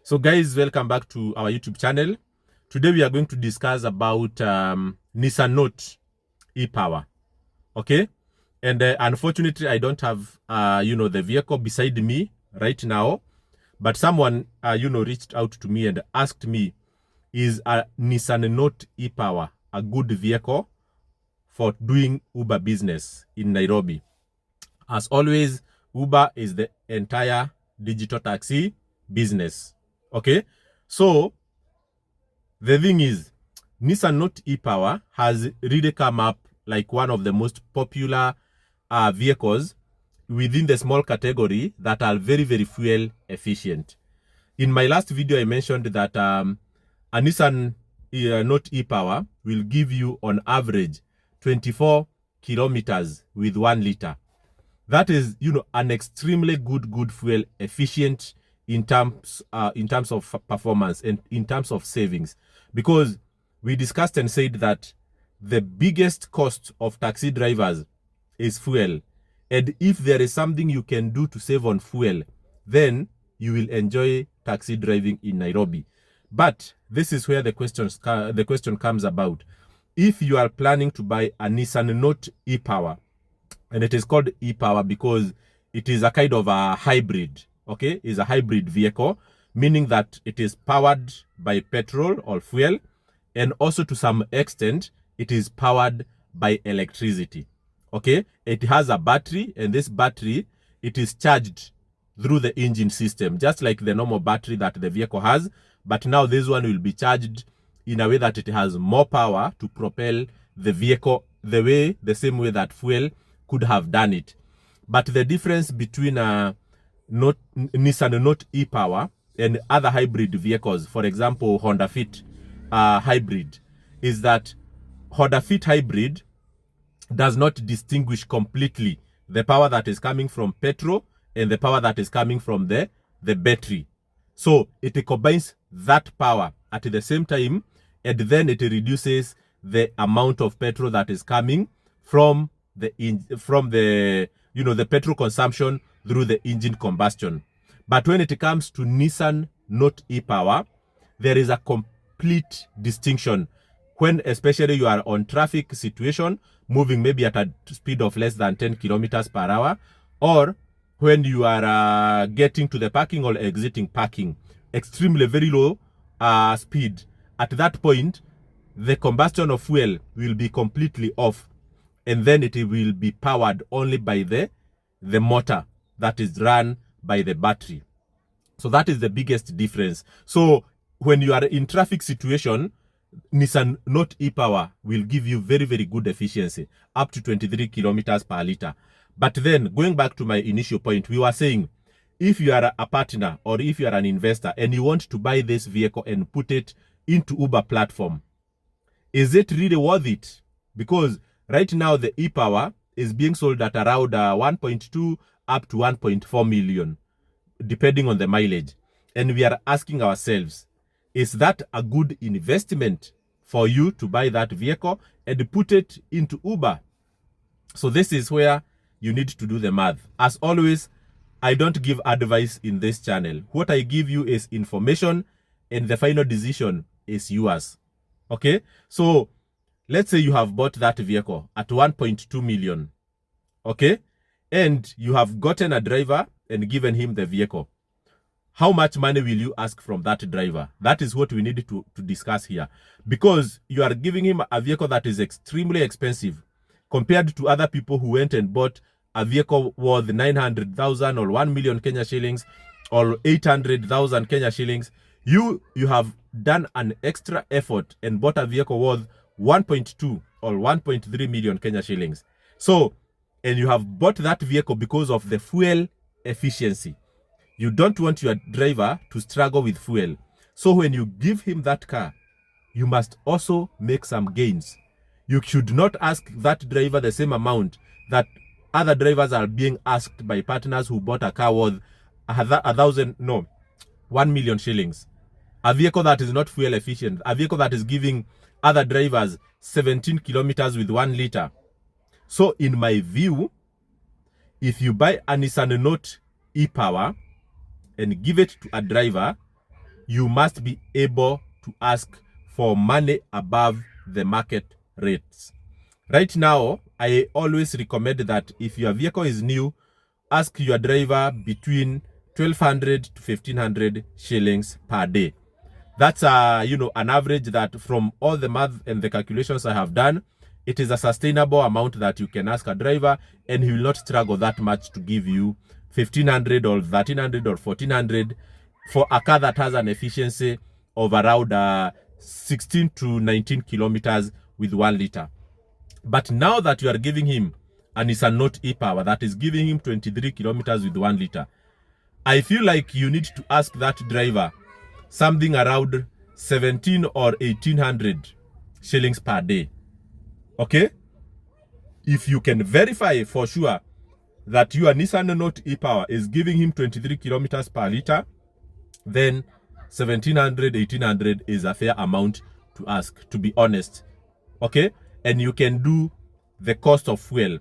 So guys, welcome back to our YouTube channel. Today we are going to discuss about Nissan Note epower. Okay, and unfortunately I don't have the vehicle beside me right now, but someone reached out to me and asked me, is a Nissan Note epower a good vehicle for doing Uber business in Nairobi? As always, Uber is the entire digital taxi business. Okay, so the thing is, Nissan Note epower has really come up like one of the most popular vehicles within the small category that are very, very fuel efficient. In my last video, I mentioned that a Nissan Note epower will give you on average 24 kilometers with 1 liter. That is, an extremely good fuel efficient in terms of performance and in terms of savings, because we discussed and said that the biggest cost of taxi drivers is fuel, and if there is something you can do to save on fuel, then you will enjoy taxi driving in Nairobi. But this is where the question comes about. If you are planning to buy a Nissan Note e-Power, and it is called e-Power because it is a kind of a hybrid, okay? It's a hybrid vehicle, meaning that it is powered by petrol or fuel, and also to some extent, it is powered by electricity, okay? It has a battery, and this battery, it is charged through the engine system, just like the normal battery that the vehicle has, but now this one will be charged in a way that it has more power to propel the vehicle the same way that fuel could have done it. But the difference between Nissan Note e-Power and other hybrid vehicles, for example, Honda Fit hybrid, is that Honda Fit hybrid does not distinguish completely the power that is coming from petrol and the power that is coming from the battery. So it combines that power at the same time, and then it reduces the amount of petrol that is coming from the petrol consumption through the engine combustion. But when it comes to Nissan Note e-Power, there is a complete distinction when especially you are on traffic situation, moving maybe at a speed of less than 10 kilometers per hour, or when you are getting to the parking or exiting parking, extremely very low speed. At that point, the combustion of fuel will be completely off, and then it will be powered only by the motor that is run by the battery. So that is the biggest difference. So when you are in traffic situation, Nissan Note e-Power will give you very, very good efficiency, up to 23 kilometers per liter. But then, going back to my initial point, we were saying, if you are a partner or if you are an investor and you want to buy this vehicle and put it into Uber platform, is it really worth it? Because right now the e-Power is being sold at around 1.2 up to 1.4 million, depending on the mileage. And we are asking ourselves, is that a good investment for you to buy that vehicle and put it into Uber? So this is where you need to do the math. As always, I don't give advice in this channel. What I give you is information, and the final decision is yours. Okay, so let's say you have bought that vehicle at 1.2 million, okay, and you have gotten a driver and given him the vehicle. How much money will you ask from that driver? That is what we need to discuss here, because you are giving him a vehicle that is extremely expensive compared to other people who went and bought a vehicle worth 900,000 or 1 million Kenya shillings or 800,000 Kenya shillings. You have done an extra effort and bought a vehicle worth 1.2 or 1.3 million Kenya shillings. So, and you have bought that vehicle because of the fuel efficiency. You don't want your driver to struggle with fuel. So when you give him that car, you must also make some gains. You should not ask that driver the same amount that other drivers are being asked by partners who bought a car worth 1 million shillings. A vehicle that is not fuel efficient, a vehicle that is giving other drivers 17 kilometers with 1 liter. So in my view, if you buy a Nissan Note e-Power and give it to a driver, you must be able to ask for money above the market rates. Right now, I always recommend that if your vehicle is new, ask your driver between 1,200 to 1,500 shillings per day. That's an average that from all the math and the calculations I have done, it is a sustainable amount that you can ask a driver, and he will not struggle that much to give you 1,500 or 1,300 or 1,400 for a car that has an efficiency of around 16 to 19 kilometers with 1 liter. But now that you are giving him a Nissan Note epower that is giving him 23 kilometers with 1 liter, I feel like you need to ask that driver something around 17 or 1,800 shillings per day. Okay? If you can verify for sure that your Nissan Note epower is giving him 23 kilometers per liter, then 1,700, 1,800 is a fair amount to ask, to be honest. Okay? And you can do the cost of fuel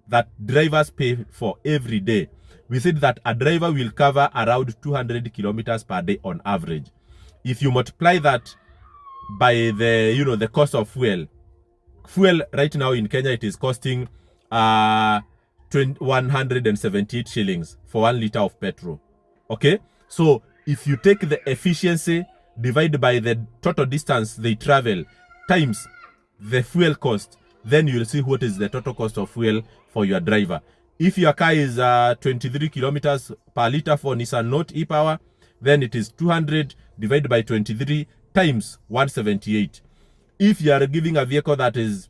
that drivers pay for every day. We said that a driver will cover around 200 kilometers per day on average. If you multiply that by the cost of fuel right now in Kenya, it is costing 178 shillings for 1 liter of petrol. Okay, so if you take the efficiency divided by the total distance they travel times the fuel cost, then you'll see what is the total cost of fuel for your driver. If your car is 23 kilometers per liter for Nissan Note ePower, then it is 200 divided by 23 times 178. If you are giving a vehicle that is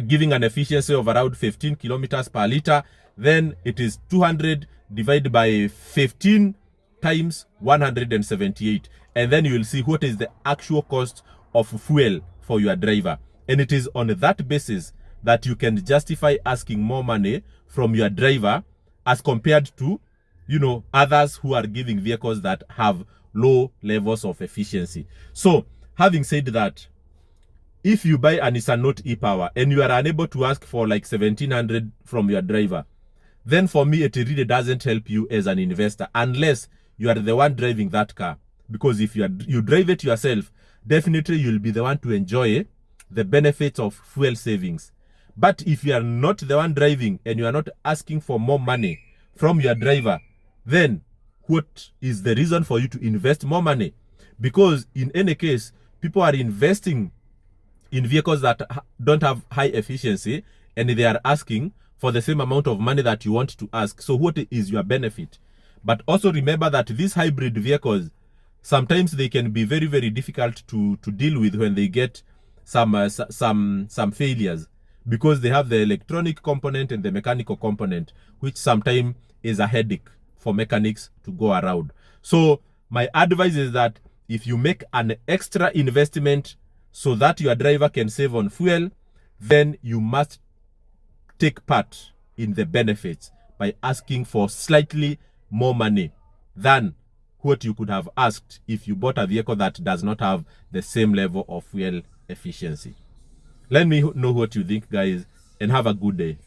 giving an efficiency of around 15 kilometers per liter, then it is 200 divided by 15 times 178. And then you will see what is the actual cost of fuel for your driver. And it is on that basis that you can justify asking more money from your driver as compared to, others who are giving vehicles that have low levels of efficiency. So, having said that, if you buy a Nissan Note ePower and you are unable to ask for like 1,700 from your driver, then for me, it really doesn't help you as an investor unless you are the one driving that car. Because if you drive it yourself, definitely you'll be the one to enjoy the benefits of fuel savings. But if you are not the one driving and you are not asking for more money from your driver, then what is the reason for you to invest more money? Because in any case, people are investing in vehicles that don't have high efficiency and they are asking for the same amount of money that you want to ask. So what is your benefit? But also remember that these hybrid vehicles, sometimes they can be very, very difficult to deal with when they get some failures, because they have the electronic component and the mechanical component, which sometimes is a headache for mechanics to go around. So my advice is that if you make an extra investment so that your driver can save on fuel, then you must take part in the benefits by asking for slightly more money than what you could have asked if you bought a vehicle that does not have the same level of fuel efficiency. Let me know what you think, guys, and have a good day.